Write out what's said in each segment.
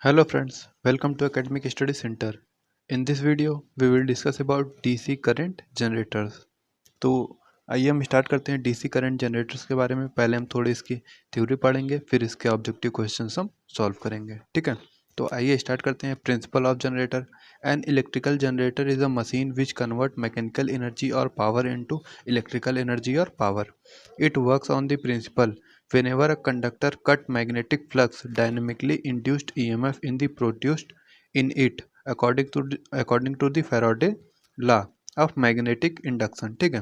Hello friends, welcome to Academic Study Center. In this video, we will discuss about DC current generators. तो आइए हम start करते हैं DC current generators के बारे में। पहले हम थोड़ी इसकी थ्योरी पढ़ेंगे, फिर इसके ऑब्जेक्टिव क्वेश्चंस हम सॉल्व करेंगे, ठीक है। तो आइए स्टार्ट करते हैं। Principle of generator. An electrical generator is a machine which convert mechanical energy और पावर इनटू इलेक्ट्रिकल एनर्जी और power. It works on the principle whenever a conductor cut magnetic flux, dynamically induced EMF in the produced in it according to the Faraday law of magnetic induction, ठीक है।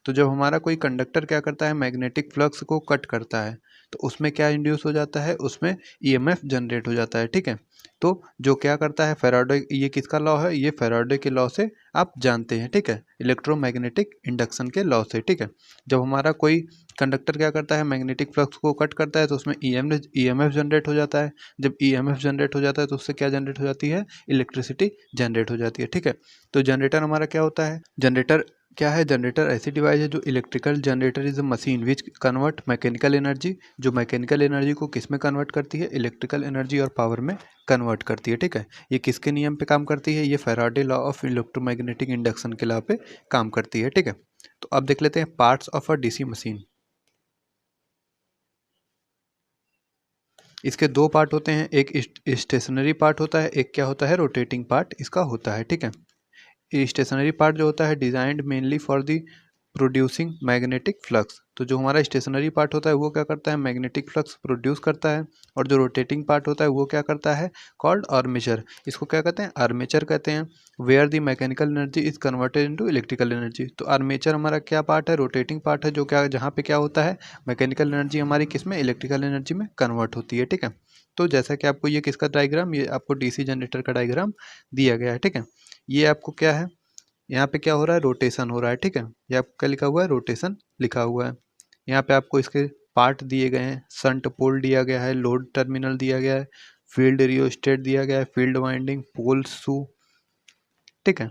तो जब हमारा कोई conductor क्या करता है, मैग्नेटिक फ्लक्स को कट करता है, तो उसमें क्या इंड्यूस हो जाता है, उसमें ईएमएफ जनरेट हो जाता है, ठीक है। तो जो क्या करता है फैराडे, ये किसका लॉ है, ये फैराडे के लॉ से आप जानते हैं, ठीक है, इलेक्ट्रोमैग्नेटिक इंडक्शन के लॉ से, ठीक है। जब हमारा कोई कंडक्टर क्या करता है, मैग्नेटिक फ्लक्स को कट करता है, तो उसमें ईएमएफ जनरेट हो जाता है। जब ईएमएफ जनरेट हो जाता है तो उससे क्या जनरेट हो जाती है, इलेक्ट्रिसिटी जनरेट हो जाती है, ठीक है। तो जनरेटर हमारा क्या होता है, जनरेटर क्या है, जनरेटर ऐसी डिवाइस है जो electrical generator is a machine which convert mechanical energy, जो मैकेनिकल एनर्जी को किस में कन्वर्ट करती है, इलेक्ट्रिकल एनर्जी और पावर में कन्वर्ट करती है, ठीक है। ये किसके नियम पे काम करती है, ये Faraday law of electromagnetic induction के लॉ पे काम करती है, ठीक है। तो अब देख लेते हैं parts of a DC machine. इसके दो पार्ट होते हैं, एक स्टेशनरी पार्ट होता है, एक क्या होता है, रोटेटिंग पार्ट इसका होता है, ठीक है। स्टेशनरी पार्ट जो होता है designed mainly for the producing magnetic flux. तो जो हमारा स्टेशनरी पार्ट होता है वो क्या करता है, मैग्नेटिक फ्लक्स प्रोड्यूस करता है, और जो रोटेटिंग पार्ट होता है वो क्या करता है, कॉल्ड आर्मेचर। इसको क्या कहते हैं, आर्मेचर कहते हैं। Where the mechanical energy is converted into electrical energy. तो आर्मेचर हमारा क्या पार्ट है, रोटेटिंग पार्ट है, जो क्या जहाँ पे क्या होता है, मैकेनिकल एनर्जी हमारी किस में, इलेक्ट्रिकल एनर्जी में कन्वर्ट होती है, ठीक है। तो जैसा कि आपको ये किसका डायग्राम, ये आपको डीसी जनरेटर का डायग्राम दिया गया है, ठीक है। ये आपको क्या है, यहाँ पे क्या हो रहा है, रोटेशन हो रहा है, ठीक है। ये आपको क्या लिखा हुआ है, रोटेशन लिखा हुआ है। यहाँ पे आपको इसके पार्ट दिए गए हैं, संट पोल दिया गया है, लोड टर्मिनल दिया गया है, फील्ड रियोस्टेट दिया गया है, फील्ड वाइंडिंग, पोल शू, ठीक है।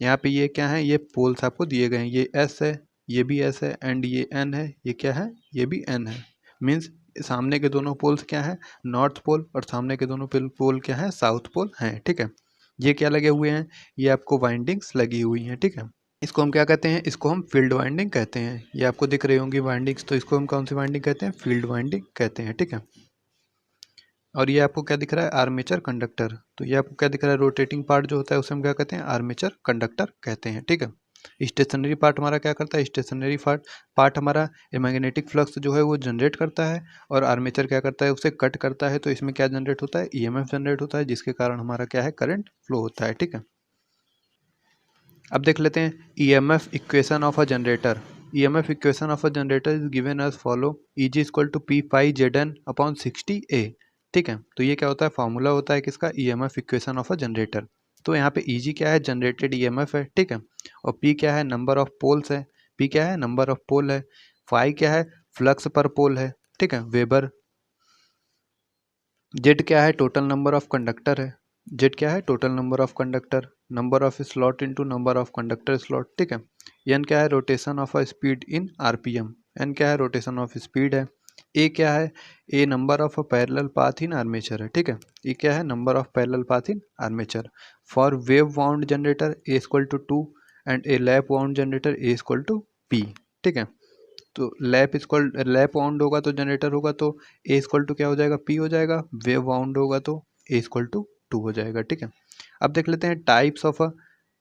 यहाँ पे ये क्या है, ये पोल्स आपको दिए गए हैं, ये एस है, ये भी एस है, एंड ये एन है, ये क्या है, ये भी एन है। मीन्स सामने के दोनों पोल्स क्या है, नॉर्थ पोल, और सामने के दोनों पोल क्या है, साउथ पोल हैं, ठीक है। ये क्या लगे हुए हैं, ये आपको वाइंडिंग्स लगी हुई हैं, ठीक है। इसको हम क्या कहते हैं, इसको हम फील्ड वाइंडिंग कहते हैं। ये आपको दिख रही होंगी वाइंडिंग्स, तो इसको हम कौन सी वाइंडिंग कहते हैं, फील्ड वाइंडिंग कहते हैं, ठीक है। और ये आपको क्या दिख रहा है, आर्मेचर कंडक्टर। तो ये आपको क्या दिख रहा है, रोटेटिंग पार्ट जो होता है उसे हम क्या कहते हैं, आर्मेचर कंडक्टर कहते हैं, ठीक है। स्टेशनरी पार्ट हमारा क्या करता है, स्टेशनरी पार्ट हमारा मैग्नेटिक फ्लक्स जो है वो जनरेट करता है, और आर्मेचर क्या करता है, उसे कट करता है। तो इसमें क्या जनरेट होता है, ईएमएफ जनरेट होता है, जिसके कारण हमारा क्या है, करंट फ्लो होता है, ठीक है। अब देख लेते हैं EMF equation of a generator. EMF equation of a generator is given as follow, Eg equal to P pi Z N upon 60A, ठीक है। तो ये क्या होता है, फॉर्मूला होता है किसका, EMF equation of a generator. तो यहाँ पे Eg क्या है, जनरेटेड ईएमएफ है, ठीक है। और P क्या है, नंबर ऑफ पोल्स है, P क्या है, नंबर ऑफ पोल है, फाई क्या है, फ्लक्स पर पोल है, ठीक है, वेबर। जेड क्या है, टोटल नंबर ऑफ कंडक्टर है, जेड क्या है, total number of conductor, number of slot into number of conductor slot, ठीक है। एन क्या है, rotation of a speed in RPM, N क्या है, रोटेशन ऑफ स्पीड है। ए क्या है, A number of parallel path in armature है, ठीक है। ए क्या है, number of parallel path in armature. For wave wound generator A equal to 2 and A lap wound generator A equal to P, ठीक है। तो लैप वाउंड होगा तो जनरेटर होगा तो ए इक्वल टू क्या हो जाएगा, पी हो जाएगा। वेव वाउंड होगा तो ए इक्वल टू 2 हो जाएगा, ठीक है। अब देख लेते हैं types of a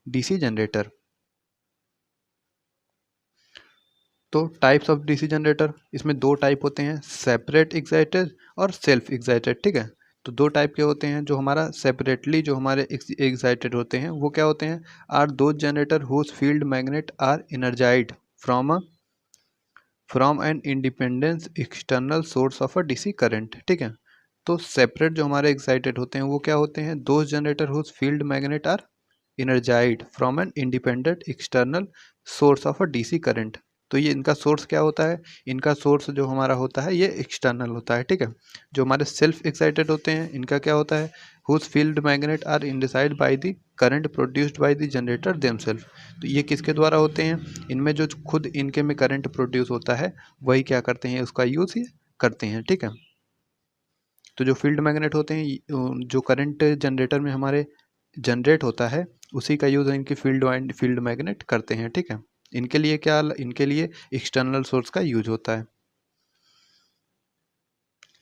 DC generator. तो टाइप्स ऑफ डीसी जनरेटर, इसमें दो टाइप होते हैं, सेपरेट एक्साइटेड और सेल्फ एक्साइटेड, ठीक है। तो दो टाइप के होते हैं, जो हमारा सेपरेटली जो हमारे एक्साइटेड होते हैं वो क्या होते हैं, are two generator whose field magnet are energised from an independence external source of a DC current, ठीक है। तो सेपरेट जो हमारे एक्साइटेड होते हैं वो क्या होते हैं, दो generator whose field magnet are energized from an independent external source of a DC current। तो ये इनका सोर्स क्या होता है, इनका सोर्स जो हमारा होता है ये एक्सटर्नल होता है, ठीक है। जो हमारे सेल्फ एक्साइटेड होते हैं इनका क्या होता है, whose field magnet are induced by the current produced by the generator themselves. तो ये किसके द्वारा होते हैं, इनमें जो खुद इनके में करंट प्रोड्यूस होता है वही क्या करते हैं, उसका यूज ये करते हैं, ठीक है। तो जो फील्ड मैग्नेट होते हैं, जो करंट जनरेटर में हमारे जनरेट होता है, उसी का यूज़ इनकी फील्ड मैग्नेट करते हैं, ठीक है। इनके लिए एक्सटर्नल सोर्स का यूज होता है।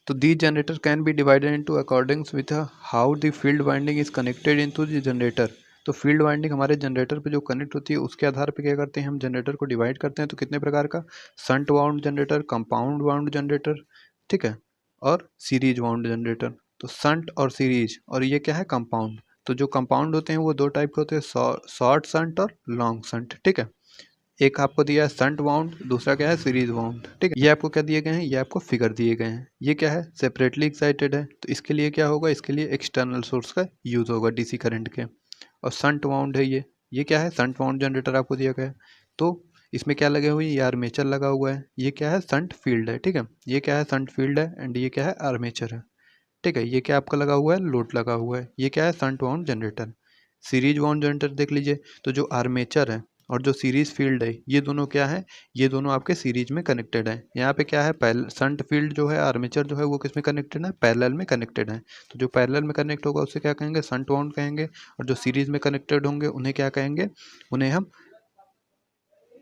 तो these generator can be divided into accordance with how the field winding is connected into the generator। तो फील्ड वाइंडिंग हमारे जनरेटर पे जो कनेक्ट होती है उसके आधार पे क्या करते हैं, हम जनरेटर को डिवाइड करते हैं। तो कितने प्रकार का, shunt wound generator, compound wound generator, ठीक है, और सीरीज वाउंड जनरेटर। तो शंट और सीरीज, और ये क्या है, कंपाउंड। तो जो कंपाउंड होते हैं वो दो टाइप के होते हैं, शॉर्ट शंट और लॉन्ग शंट, ठीक है। एक आपको दिया है शंट वाउंड, दूसरा क्या है, सीरीज वाउंड, ठीक है। ये आपको क्या दिए गए हैं, ये आपको फिगर दिए गए हैं। ये क्या है, सेपरेटली एक्साइटेड है, तो इसके लिए क्या होगा, इसके लिए एक्सटर्नल सोर्स का यूज होगा डीसी करंट के। और शंट वाउंड है ये क्या है, शंट वाउंड जनरेटर आपको दिया गया है। तो इसमें क्या लगे हुए हैं, ये आर्मेचर लगा हुआ है। ये क्या है, शंट फील्ड है, ठीक है। ये क्या है, शंट फील्ड है, एंड ये क्या है, आर्मेचर है, ठीक है। ये क्या आपका लगा हुआ है, लोड लगा हुआ है। ये क्या है, shunt wound generator. Series wound generator देख लीजिए, तो जो आर्मेचर है और जो सीरीज फील्ड है, ये दोनों क्या है, ये दोनों आपके सीरीज में कनेक्टेड है। यहाँ पे क्या है, शंट फील्ड जो है, आर्मेचर जो है, वो किस में कनेक्टेड है, पैरेलल में कनेक्टेड है। तो जो पैरेलल में कनेक्ट होगा उसे क्या कहेंगे, शंट वाउंड कहेंगे। और जो सीरीज में कनेक्टेड होंगे उन्हें क्या कहेंगे, उन्हें हम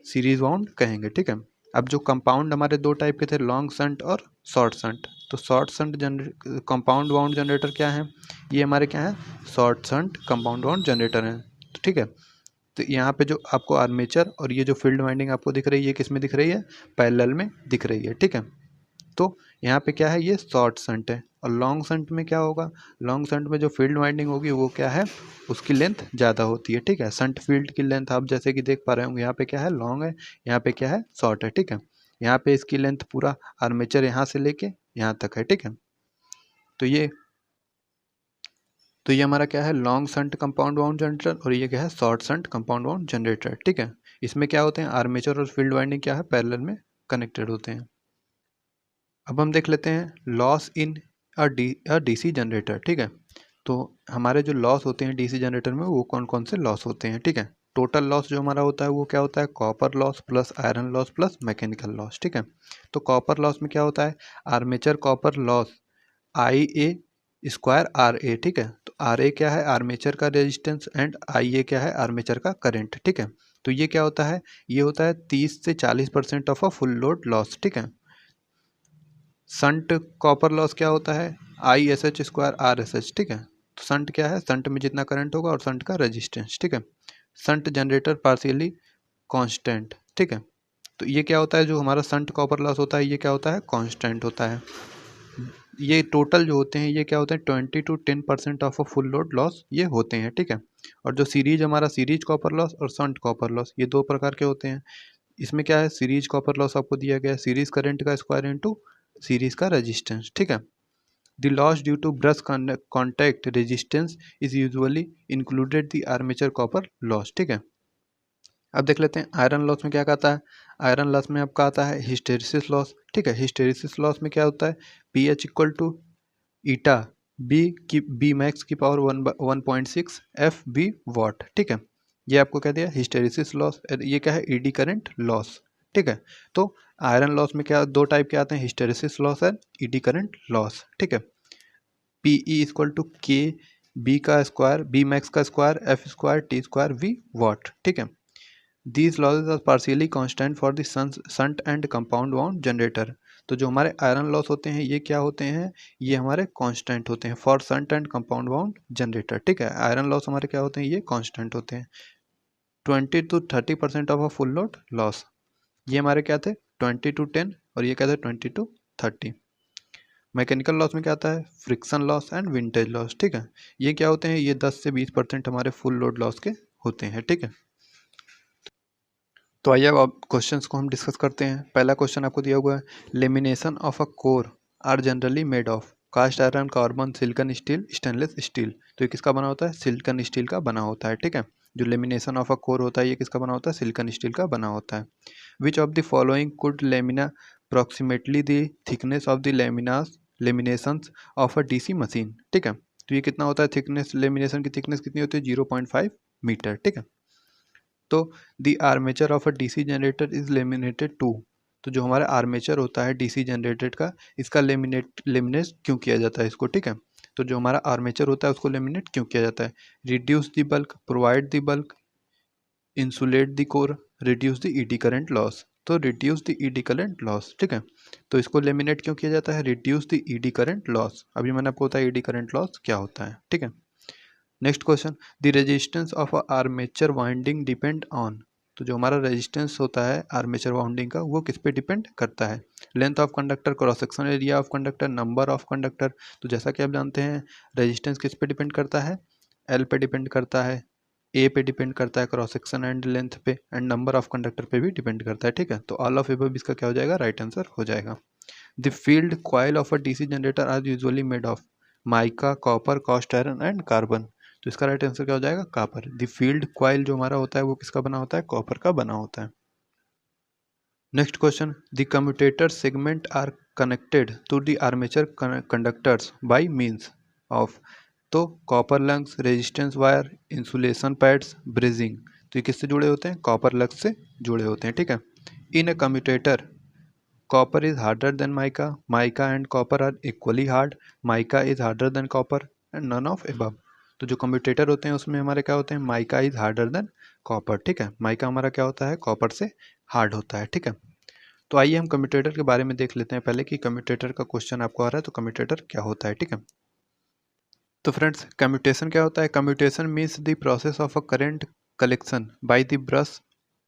सीरीज वाउंड कहेंगे, ठीक है। अब जो कंपाउंड हमारे दो टाइप के थे, लॉन्ग शंट और शॉर्ट शंट। तो short shunt compound wound generator क्या है, ये हमारे क्या है, short shunt compound wound generator है, तो ठीक है। तो यहाँ पे जो आपको आर्मेचर और ये जो फील्ड वाइंडिंग आपको दिख रही है, किस में दिख रही है, पैरेलल में दिख रही है, ठीक है। तो यहाँ पे क्या है, ये शॉर्ट शंट है। और लॉन्ग शंट में क्या होगा, लॉन्ग शंट में जो फील्ड वाइंडिंग होगी वो क्या है, उसकी लेंथ ज़्यादा होती है, ठीक है। शंट फील्ड की लेंथ आप जैसे कि देख पा रहे होंगे, यहाँ पे क्या है, लॉन्ग है, यहाँ पे क्या है, शॉर्ट है, ठीक है। यहाँ पे इसकी लेंथ पूरा आर्मेचर यहाँ से लेके यहाँ तक है, ठीक है। तो ये हमारा क्या है, long shunt compound wound generator, और ये क्या है, short shunt compound wound generator, ठीक है। इसमें क्या होते हैं, आर्मेचर और फील्ड वाइंडिंग क्या है, पैरेलल में कनेक्टेड होते हैं। अब हम देख लेते हैं लॉस इन डीसी जनरेटर, ठीक है। तो हमारे जो लॉस होते हैं डीसी जनरेटर में, वो कौन कौन से लॉस होते हैं, ठीक है। टोटल लॉस जो हमारा होता है वो क्या होता है, copper loss plus iron loss plus mechanical loss, ठीक है। तो कॉपर लॉस में क्या होता है, armature copper loss I A square R A, ठीक है। तो आर ए क्या है, आर्मेचर का रेजिस्टेंस, एंड आई ए क्या है, आर्मेचर का करंट, ठीक है। तो ये क्या होता है, ये होता है 30 से 40% of a full load loss, ठीक है। संट कॉपर लॉस क्या होता है, I S H square R S H, ठीक है। तो संट क्या है, संट में जितना करंट होगा और संट का रेजिस्टेंस, ठीक है। संट जनरेटर पार्शियली कांस्टेंट, ठीक है। तो ये क्या होता है, जो हमारा संट कॉपर लॉस होता है, ये क्या होता है, कांस्टेंट होता है। ये टोटल जो होते हैं, ये क्या होते हैं, 20 to 10% of a full load loss ये होते हैं, ठीक है। और जो सीरीज हमारा, सीरीज कॉपर लॉस और संट कॉपर लॉस, ये दो प्रकार के होते हैं। इसमें क्या है, सीरीज कॉपर लॉस आपको दिया गया है, सीरीज करंट का स्क्वायर इंटू सीरीज का रेजिस्टेंस, ठीक है। The loss due to brush contact resistance is usually included the armature copper loss, ठीक है। अब देख लेते हैं आयरन लॉस में क्या आता है। आयरन लॉस में आपका आता है हिस्टेरिसिस लॉस, ठीक है। हिस्टेरिसिस लॉस में क्या होता है, P H equal to eta B max की पावर 1.6 एफ बी वॉट, ठीक है। ये आपको क्या दिया, हिस्टेरिसिस लॉस। ये क्या है, ईडी करंट लॉस, ठीक है। तो आयरन लॉस में क्या, दो टाइप के आते हैं, hysteresis loss and eddy current loss, ठीक है। P E equal to K B का स्क्वायर, बी मैक्स का square, F square T square V watt, ठीक है। These losses are partially constant for the shunt and compound wound generator। तो जो हमारे iron loss होते हैं ये क्या होते हैं, ये हमारे कांस्टेंट होते हैं for shunt and compound wound generator, ठीक है। आयरन लॉस हमारे क्या होते हैं, ये कांस्टेंट होते हैं। 20 to 30% of a full load loss, ये हमारे क्या थे, 20 to 10, और ये क्या थे, 20 to 30। मैकेनिकल लॉस में क्या आता है, friction loss and vintage loss, ठीक है। ये क्या होते हैं, ये 10 से 20% हमारे फुल लोड लॉस के होते हैं, ठीक है। तो आइए अब क्वेश्चंस को हम डिस्कस करते हैं। पहला क्वेश्चन आपको दिया हुआ है, lamination of a core are generally made of cast iron, carbon, silicon steel, stainless steel. तो ये किसका बना होता है, सिलिकॉन स्टील का बना होता है, ठीक है। जो लेमिनेशन ऑफ अ कोर होता है ये किसका बना होता है, सिलिकॉन स्टील का बना होता है। Which of the following could lamina approximately the thickness of the laminations of a DC machine, ठीक है। तो ये कितना होता है थिकनेस, लेमिनेशन की थिकनेस कितनी होती है, 0.5 मीटर, ठीक है। तो the armature of a DC generator is laminated to, तो जो हमारा आर्मेचर होता है डीसी जनरेटेड का, इसका लेमिनेट क्यों किया जाता है इसको, ठीक है। तो जो हमारा आर्मेचर होता है उसको लेमिनेट क्यों किया जाता है? Reduce the bulk, provide the bulk, insulate the core, reduce the eddy current loss. तो reduce the eddy current loss, ठीक है। तो इसको लेमिनेट क्यों किया जाता है? Reduce the eddy current loss. अभी मैंने आपको बताया ईडी करंट लॉस क्या होता है, ठीक है। Next question, the resistance of a armature winding depend on. तो जो हमारा रेजिस्टेंस होता है आर्मेचर वाइंडिंग का, वो किस पे डिपेंड करता है? Length of conductor, cross section area of conductor, number of conductor. तो जैसा कि आप जानते हैं रेजिस्टेंस किस पे डिपेंड करता है? एल पे डिपेंड करता है, ए पे डिपेंड करता है, क्रॉस सेक्शन एंड लेंथ पे, एंड नंबर ऑफ कंडक्टर पे भी डिपेंड करता है, ठीक है। तो ऑल ऑफ एबव इसका क्या हो जाएगा? राइट आंसर हो जाएगा। The field coil of a DC generator are usually made of mica, copper, cast iron and carbon. तो इसका राइट आंसर क्या हो जाएगा? कॉपर। द फील्ड कॉइल जो हमारा होता है वो किसका बना होता है? कॉपर का बना होता है। Next question, the commutator segment are connected to the armature conductors by means of. तो copper lugs, resistance wire, insulation pads, bridging. तो ये किससे जुड़े होते हैं? कॉपर लंग्स से जुड़े होते हैं, ठीक है। इन अ commutator copper is harder than mica and copper are equally hard, mica is harder than copper and none of above। तो जो कम्यूटेटर होते हैं उसमें हमारे क्या होते हैं? Mica is harder than copper, ठीक है। माइका हमारा क्या होता है? कॉपर से हार्ड होता है, ठीक है। तो आइए हम कम्यूटेटर के बारे में देख लेते हैं पहले कि कम्यूटेटर का क्वेश्चन आपको आ रहा है तो कम्यूटेटर क्या होता है, ठीक है। तो फ्रेंड्स कम्यूटेशन क्या होता है? Commutation means the process of a current collection by the brush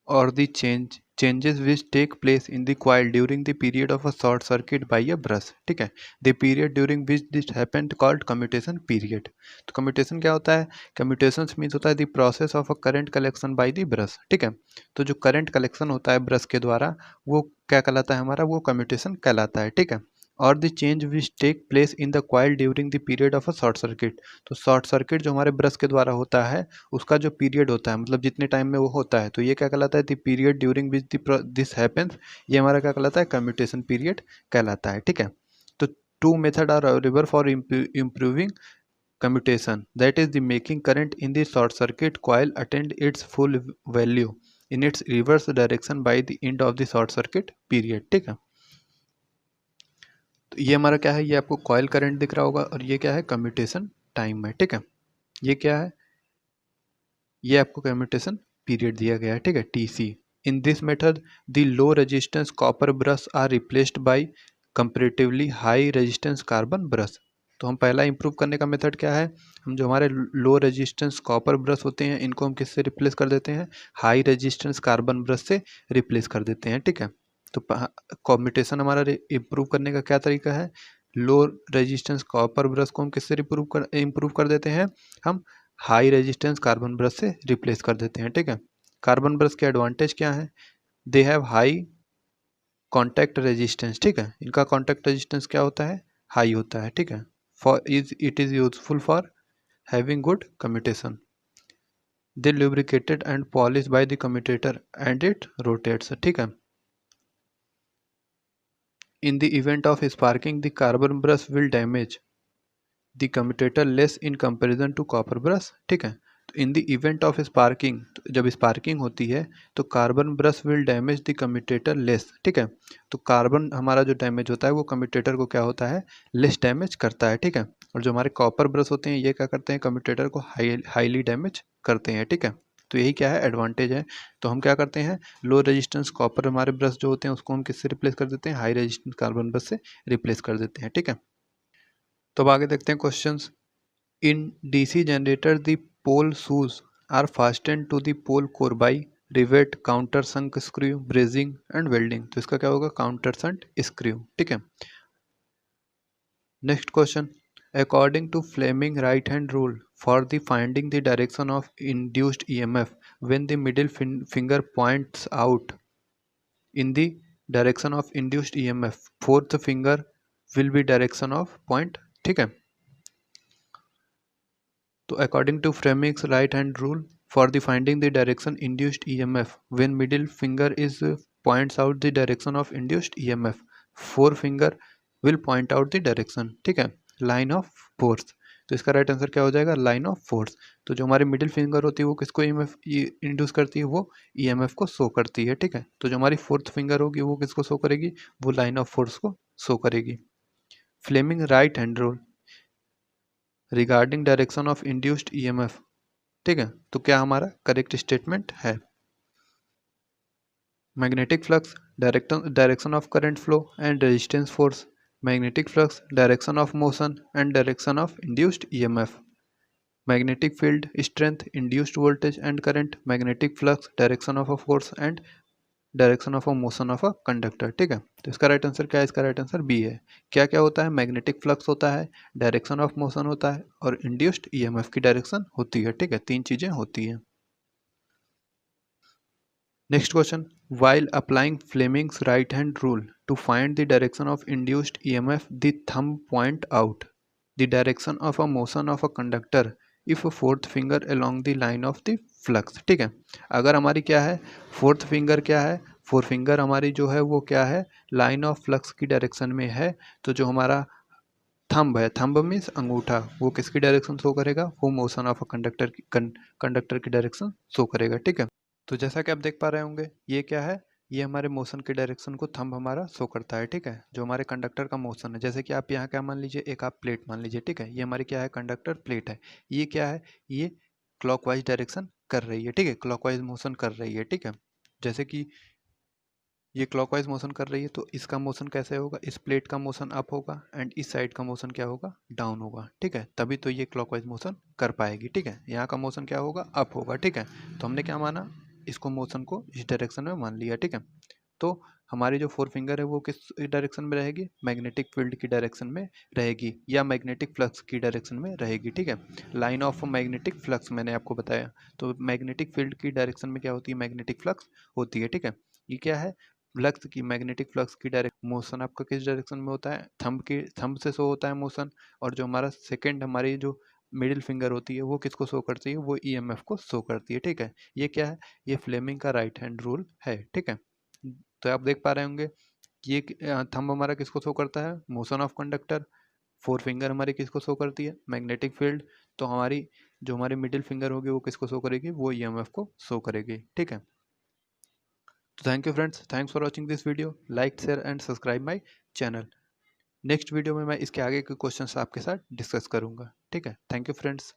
or the changes which take place in the coil during the period of a short circuit by a brush, ठीक है। the period during which this happened called commutation period। तो commutation क्या होता है? commutation means होता है the process of a current collection by the brush, ठीक है। तो जो current collection होता है ब्रश के द्वारा वो क्या कहलाता है हमारा? वो commutation कहलाता है, ठीक है। और the change which take place in the coil during the period of a short circuit. तो शॉर्ट सर्किट जो हमारे ब्रश के द्वारा होता है उसका जो पीरियड होता है, मतलब जितने टाइम में वो होता है, तो ये क्या कहलाता है? The period during which this happens, ये हमारा क्या कहलाता है? कम्यूटेशन पीरियड कहलाता है, ठीक है। तो two method are available for improving commutation, that is the making current in the short circuit coil attend its full value in its reverse direction by the end of the short circuit period, ठीक है। तो ये हमारा क्या है? ये आपको coil current दिख रहा होगा और ये क्या है? कम्यूटेशन टाइम है, ठीक है। ये क्या है? ये आपको कम्यूटेशन पीरियड दिया गया है, ठीक है, TC. In this method the low resistance copper brush are replaced by comparatively high resistance carbon brush. तो हम पहला इंप्रूव करने का मेथड क्या है? हम जो हमारे लो रेजिस्टेंस कॉपर ब्रश होते हैं इनको हम किससे रिप्लेस कर देते हैं? हाई रेजिस्टेंस कार्बन ब्रश से रिप्लेस कर देते हैं, ठीक है। तो कम्यूटेशन हमारा इम्प्रूव करने का क्या तरीका है? लो रेजिस्टेंस कॉपर ब्रश को हम किससे इम्प्रूव कर देते हैं? हम हाई रेजिस्टेंस कार्बन ब्रश से रिप्लेस कर देते हैं, ठीक है। कार्बन ब्रश के एडवांटेज क्या है? They have high contact resistance, ठीक है। इनका कॉन्टैक्ट रेजिस्टेंस क्या होता है? हाई होता है, ठीक है। It is useful for having good commutation. They lubricated and polish by the commutator and it rotates, ठीक है। In the event of sparking the carbon brush will damage the commutator less in comparison to copper brush, ठीक है। तो in the event of sparking, जब sparking होती है तो carbon brush will damage the commutator less, ठीक है। तो कार्बन हमारा जो डैमेज होता है वो कम्यूटेटर को क्या होता है? लेस डैमेज करता है, ठीक है। और जो हमारे कॉपर ब्रश होते हैं ये क्या करते हैं? कम्यूटेटर को हाईली डैमेज करते हैं, ठीक है। तो यही क्या है? एडवांटेज है। तो हम क्या करते हैं? लो रेजिस्टेंस कॉपर हमारे ब्रश जो होते हैं उसको हम किससे रिप्लेस कर देते हैं? हाई रेजिस्टेंस कार्बन ब्रश से रिप्लेस कर देते हैं, ठीक है। तो अब आगे देखते हैं questions. In DC generator the pole shoes are fastened to the pole core by rivet, countersunk screw, brazing and welding. तो इसका क्या होगा? काउंटर संक स्क्रू, ठीक है। Next question, according to Fleming right hand rule for the finding the direction of induced EMF when the middle finger points out in the direction of induced EMF, fourth finger will be direction of point, ठीक है। तो according to Fleming's right hand rule for the finding the direction induced EMF when middle finger is points out the direction of induced EMF, four finger will point out the direction, ठीक है, line of force. तो इसका right answer क्या हो जाएगा, line of force. तो जो हमारी मिडिल फिंगर होती है वो किसको ईएमएफ इंड्यूस करती है, वो ईएमएफ को शो करती है, ठीक है। तो जो हमारी फोर्थ फिंगर होगी वो किसको शो करेगी, वो लाइन ऑफ फोर्स को शो करेगी। Fleming right hand rule regarding direction of induced EMF, ठीक है। तो क्या हमारा करेक्ट स्टेटमेंट है, magnetic flux direction of current flow and resistance force, magnetic flux direction of motion and direction of induced EMF, magnetic field strength induced voltage and current, magnetic flux direction of a force and direction of a motion of a conductor, ठीक है। तो इसका right answer क्या है, इसका right answer B है। क्या क्या होता है, मैग्नेटिक फ्लक्स होता है, डायरेक्शन ऑफ मोशन होता है और इंड्यूस्ड ईएमएफ की डायरेक्शन होती है, ठीक है। तीन चीजें होती हैं। Next question. While applying Fleming's right-hand rule to find the direction of induced EMF, the thumb point out the direction of a motion of a conductor if a fourth finger along the line of the flux, ठीक है। अगर हमारी क्या है, fourth finger क्या है, fourth finger हमारी जो है वो क्या है, लाइन ऑफ फ्लक्स की डायरेक्शन में है, तो जो हमारा थंब है, थंब मीन्स अंगूठा, वो किसकी डायरेक्शन शो करेगा, वो मोशन ऑफ अ कंडक्टर की डायरेक्शन शो करेगा, ठीक है। तो जैसा कि आप देख पा रहे होंगे, ये क्या है, ये हमारे मोशन के डायरेक्शन को थंब हमारा शो करता है, ठीक है। जो हमारे कंडक्टर का मोशन है, जैसे कि आप यहाँ क्या मान लीजिए, एक आप प्लेट मान लीजिए, ठीक है। ये हमारी क्या है, कंडक्टर प्लेट है। ये क्या है, ये क्लॉकवाइज डायरेक्शन कर रही है, ठीक है, क्लॉकवाइज मोशन कर रही है, ठीक है। जैसे कि ये क्लॉकवाइज मोशन कर रही है, तो इसका मोशन कैसे होगा, इस प्लेट का मोशन अप होगा एंड इस साइड का मोशन क्या होगा, डाउन होगा, ठीक है। तभी तो ये क्लॉकवाइज मोशन कर पाएगी, ठीक है। यहाँ का मोशन क्या होगा, अप होगा, ठीक है। तो हमने क्या माना, इसको मोशन को इस डायरेक्शन में मान लिया, ठीक है। तो हमारी जो फोर फिंगर है वो किस डायरेक्शन में रहेगी, मैग्नेटिक फील्ड की डायरेक्शन में रहेगी या मैग्नेटिक फ्लक्स की डायरेक्शन में रहेगी, ठीक है। लाइन ऑफ मैग्नेटिक फ्लक्स मैंने आपको बताया, तो मैग्नेटिक फील्ड की डायरेक्शन में क्या होती है, मैग्नेटिक फ्लक्स होती है, ठीक है। ये क्या है, फ्लक्स की, मैग्नेटिक फ्लक्स की डायरेक्ट मोशन आपका किस डायरेक्शन में होता है, थंब से शो होता है मोशन। और जो हमारा सेकेंड हमारी जो मिडिल फिंगर होती है वो किसको शो करती है, वो ईएमएफ को शो करती है, ठीक है। ये क्या है, ये फ्लेमिंग का राइट हैंड रूल है, ठीक है। तो आप देख पा रहे होंगे कि ये थंब हमारा किसको शो करता है, motion of conductor. Four finger हमारी किसको शो करती है, मैग्नेटिक फील्ड। तो हमारी जो हमारी मिडिल फिंगर होगी वो किसको शो करेगी, वो ईएमएफ को शो करेगी, ठीक है। तो thank you friends, thanks for watching this video, like share and subscribe my channel. Next video में मैं इसके आगे के क्वेश्चंस आपके साथ डिस्कस करूंगा, ठीक है। Thank you friends.